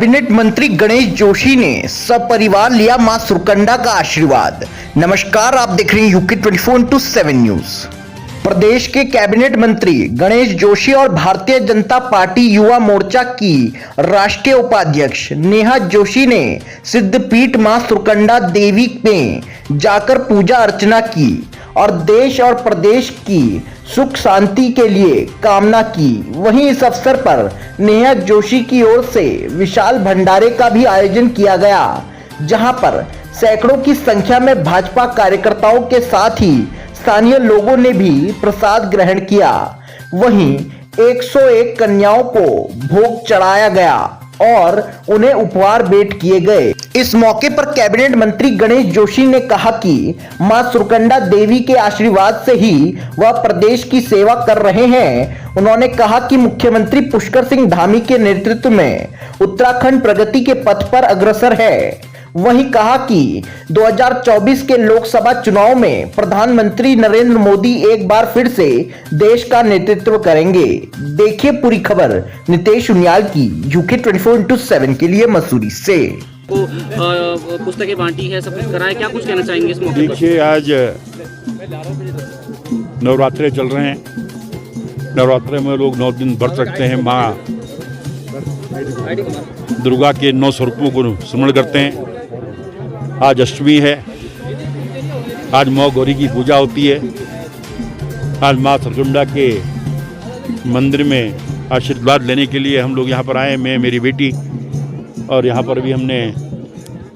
Cabinet मंत्री गणेश जोशी ने सपरिवार लिया मां सुरकंडा का आशीर्वाद। नमस्कार, आप देख रहे हैं यूके 24/7 न्यूज। प्रदेश के कैबिनेट मंत्री गणेश जोशी और भारतीय जनता पार्टी युवा मोर्चा की राष्ट्रीय उपाध्यक्ष नेहा जोशी ने सिद्धपीठ मां सुरकंडा देवी में जाकर पूजा अर्चना की और देश और प्रदेश की सुख शांति के लिए कामना की। वहीं इस अवसर पर नेहा जोशी की ओर से विशाल भंडारे का भी आयोजन किया गया, जहां पर सैकड़ों की संख्या में भाजपा कार्यकर्ताओं के साथ ही स्थानीय लोगों ने भी प्रसाद ग्रहण किया। वहीं 101 कन्याओं को भोग चढ़ाया गया और उन्हें उपहार भेंट किए गए। इस मौके पर कैबिनेट मंत्री गणेश जोशी ने कहा कि मां सुरकंडा देवी के आशीर्वाद से ही वह प्रदेश की सेवा कर रहे हैं। उन्होंने कहा कि मुख्यमंत्री पुष्कर सिंह धामी के नेतृत्व में उत्तराखंड प्रगति के पथ पर अग्रसर है। वहीं कहा कि 2024 के लोकसभा चुनाव में प्रधानमंत्री नरेंद्र मोदी एक बार फिर से देश का नेतृत्व करेंगे। देखिए पूरी खबर नितेश उनियाल की यूके 24/7 के लिए मसूरी से। पुस्तकें बांटी है, सब कुछ कराए, क्या कुछ कहना चाहेंगे इस मौके पर? देखिए, आज नवरात्रे चल रहे हैं। नवरात्रे में लोग 9 दिन व्रत रखते हैं, माँ दुर्गा के 9 स्वरूपों को स्मरण करते हैं। आज अष्टमी है, आज माँ गौरी की पूजा होती है। आज माँ सुरकंडा के मंदिर में आशीर्वाद लेने के लिए हम लोग यहाँ पर आए, मैं मेरी बेटी, और यहाँ पर भी हमने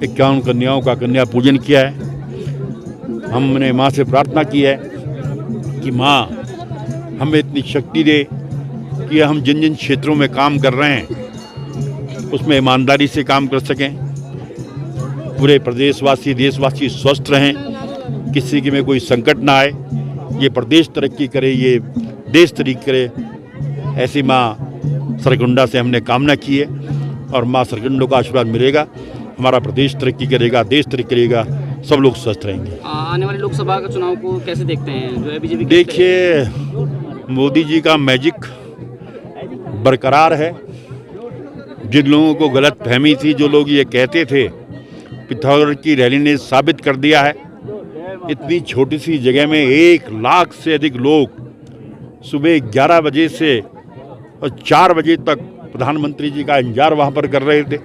51 कन्याओं का कन्या पूजन किया है। हमने माँ से प्रार्थना की है कि माँ हमें इतनी शक्ति दे कि हम जिन जिन क्षेत्रों में काम कर रहे हैं उसमें ईमानदारी से काम कर सकें, पूरे प्रदेशवासी देशवासी स्वस्थ रहें, किसी के में कोई संकट ना आए, ये प्रदेश तरक्की करे, ये देश तरक्की करे। ऐसी माँ सुरकंडा से हमने कामना की है और माँ सुरकंडा का आशीर्वाद मिलेगा, हमारा प्रदेश तरक्की करेगा, देश तरक्की करेगा, सब लोग स्वस्थ रहेंगे। आने वाले लोकसभा के चुनाव को कैसे देखते हैं? जो है बीजेपी, देखिए, मोदी जी का मैजिक बरकरार है। जिन लोगों को गलत फहमी थी, जो लोग ये कहते थे, पिथौरागढ़ की रैली ने साबित कर दिया है। इतनी छोटी सी जगह में 1 लाख से अधिक लोग सुबह 11 बजे से और 4 बजे तक प्रधानमंत्री जी का इंतजार वहाँ पर कर रहे थे।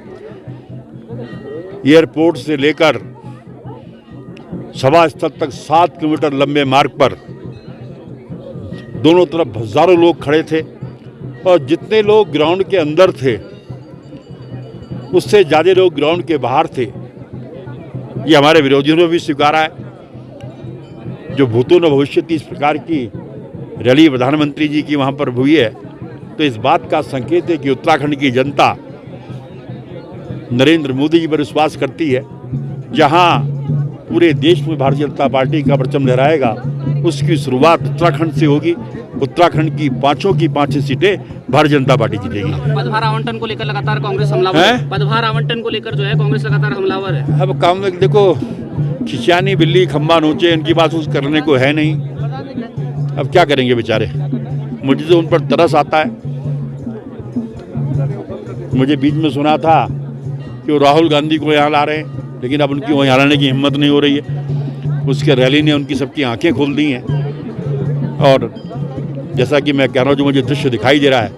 एयरपोर्ट से लेकर सभा स्थल तक 7 किलोमीटर लंबे मार्ग पर दोनों तरफ हजारों लोग खड़े थे और जितने लोग ग्राउंड के अंदर थे उससे ज़्यादा लोग ग्राउंड के बाहर थे। ये हमारे विरोधियों ने भी स्वीकारा है। जो भूतों न भविष्यति इस प्रकार की रैली प्रधानमंत्री जी की वहाँ पर हुई है, तो इस बात का संकेत है कि उत्तराखंड की जनता नरेंद्र मोदी जी पर विश्वास करती है। जहाँ पूरे देश में भारतीय जनता पार्टी का परचम लहराएगा, उसकी शुरुआत उत्तराखंड से होगी। उत्तराखंड की 5 की 5 सीटें भारतीय जनता पार्टी जीतेगी। पदभार आवंटन को लेकर लगातार कांग्रेस हमलावर है। पदभार आवंटन को लेकर जो है कांग्रेस लगातार हमलावर है। अब काम देखो, खिसियानी बिल्ली खम्बा नोचे, इनकी बात कुछ करने को है नहीं। अब क्या करेंगे बेचारे। मुझे तो उन पर तरस आता है। मुझे बीच में सुना था कि वो राहुल गांधी को यहाँ ला रहे हैं, लेकिन अब उनकी वहाँ लाने की हिम्मत नहीं हो रही है। उसके रैली ने उनकी सबकी आंखें खोल दी हैं। और जैसा कि मैं कह रहा हूँ, जो मुझे दृश्य दिखाई दे रहा है,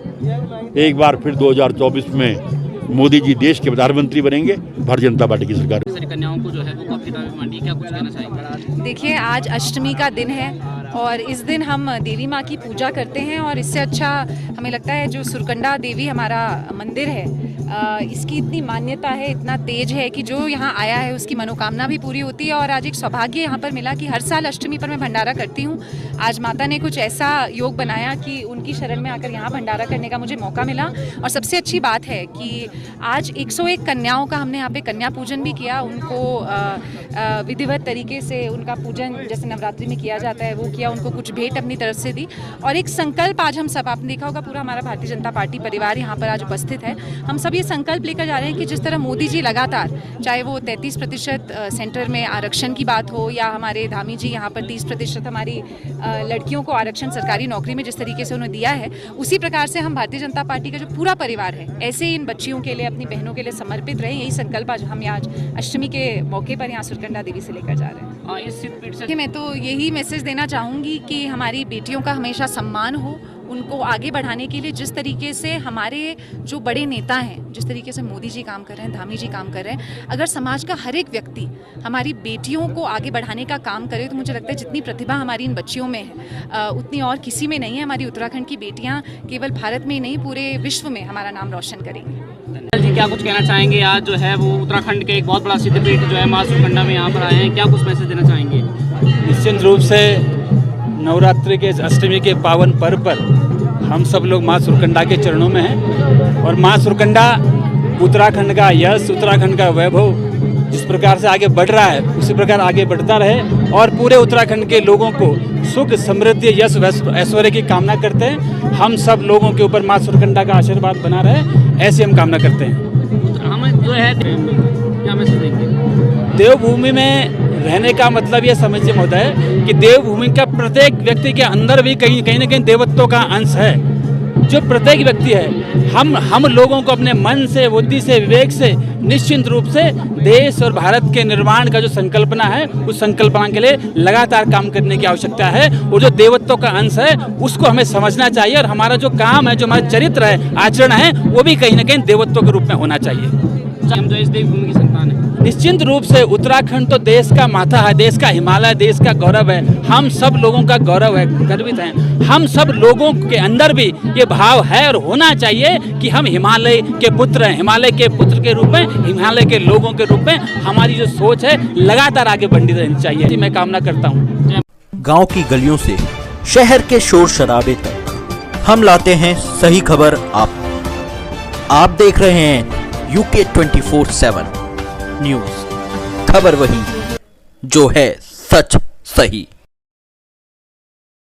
एक बार फिर 2024 में मोदी जी देश के प्रधानमंत्री बनेंगे, भारतीय जनता पार्टी की सरकार। कन्याओं को जो है वो किताबें बांटी, क्या कुछ कहना चाहेंगे? देखिए, आज अष्टमी का दिन है और इस दिन हम देवी माँ की पूजा करते हैं और इससे अच्छा हमें लगता है जो सुरकंडा देवी हमारा मंदिर है, इसकी इतनी मान्यता है, इतना तेज है कि जो यहाँ आया है उसकी मनोकामना भी पूरी होती है। और आज एक सौभाग्य यहाँ पर मिला कि हर साल अष्टमी पर मैं भंडारा करती हूँ। आज माता ने कुछ ऐसा योग बनाया कि उनकी शरण में आकर यहाँ भंडारा करने का मुझे मौका मिला। और सबसे अच्छी बात है कि आज 101 कन्याओं का हमने यहाँ पे कन्या पूजन भी किया। उनको विधिवत तरीके से उनका पूजन जैसे नवरात्रि में किया जाता है वो किया, उनको कुछ भेंट अपनी तरफ से दी। और एक संकल्प आज हम सब, आपने देखा होगा पूरा हमारा भारतीय जनता पार्टी परिवार यहाँ पर आज उपस्थित है। हम सब ये ये संकल्प लेकर जा रहे हैं कि जिस तरह मोदी जी लगातार, चाहे वो 33% सेंटर में आरक्षण की बात हो या हमारे धामी जी यहाँ पर 30% हमारी लड़कियों को आरक्षण सरकारी नौकरी में जिस तरीके से उन्होंने दिया है, उसी प्रकार से हम भारतीय जनता पार्टी का जो पूरा परिवार है ऐसे ही इन बच्चियों के लिए, अपनी बहनों के लिए समर्पित रहे। यही संकल्प आज हम आज अष्टमी के मौके पर यहाँ सुरकंडा देवी से लेकर जा रहे हैं। इस सिद्धपीठ से मैं तो यही मैसेज देना चाहूँगी कि हमारी बेटियों का हमेशा सम्मान हो, उनको आगे बढ़ाने के लिए जिस तरीके से हमारे जो बड़े नेता हैं, जिस तरीके से मोदी जी काम कर रहे हैं, धामी जी काम कर रहे हैं, अगर समाज का हर एक व्यक्ति हमारी बेटियों को आगे बढ़ाने का काम करे तो मुझे लगता है जितनी प्रतिभा हमारी इन बच्चियों में है उतनी और किसी में नहीं है। हमारी उत्तराखंड की बेटियाँ केवल भारत में ही नहीं, पूरे विश्व में हमारा नाम रोशन करेंगी। जी, क्या कुछ कहना चाहेंगे? आज जो है वो उत्तराखंड के एक बहुत बड़ा सिद्धपीठ जो है माँ सुरकंडा में यहाँ पर आए हैं, क्या कुछ मैसेज देना चाहेंगे? निश्चित रूप से नवरात्रि के अष्टमी के पावन पर्व पर हम सब लोग माँ सुरकंडा के चरणों में हैं और माँ सुरकंडा उत्तराखंड का यश, उत्तराखंड का वैभव जिस प्रकार से आगे बढ़ रहा है उसी प्रकार आगे बढ़ता रहे और पूरे उत्तराखंड के लोगों को सुख, समृद्धि, यश, ऐश्वर्य की कामना करते हैं। हम सब लोगों के ऊपर माँ सुरकंडा का आशीर्वाद बना रहे, ऐसी हम कामना करते हैं। हम जो है क्या मैसेज देंगे? देवभूमि में रहने का मतलब ये समझिए महोदय कि देवभूमि का प्रत्येक व्यक्ति के अंदर भी कहीं न कहीं देवत्व का अंश है। जो प्रत्येक व्यक्ति है, हम लोगों को अपने मन से, बुद्धि से, विवेक से निश्चित रूप से देश और भारत के निर्माण का जो संकल्पना है उस संकल्पना के लिए लगातार काम करने की आवश्यकता है और जो देवत्व का अंश है उसको हमें समझना चाहिए और हमारा जो काम है, जो हमारा चरित्र है, आचरण है, वो भी कहीं न कहीं देवत्व के रूप में होना चाहिए। हम जो इस देवभूमि की संतान है। निश्चित रूप से उत्तराखंड तो देश का माथा है, देश का हिमालय, देश का गौरव है। हम सब लोगों का गौरव है, गर्वित हैं। हम सब लोगों के अंदर भी ये भाव है और होना चाहिए कि हम हिमालय के पुत्र हैं। हिमालय के पुत्र के रूप में, हिमालय के लोगों के रूप में हमारी जो सोच है लगातार आगे बढ़ती रहनी चाहिए। मैं कामना करता हूँ। गांव की गलियों से शहर के शोर शराबे तक हम लाते हैं सही खबर आप देख रहे हैं UK 24/7 न्यूज। खबर वही जो है सच सही।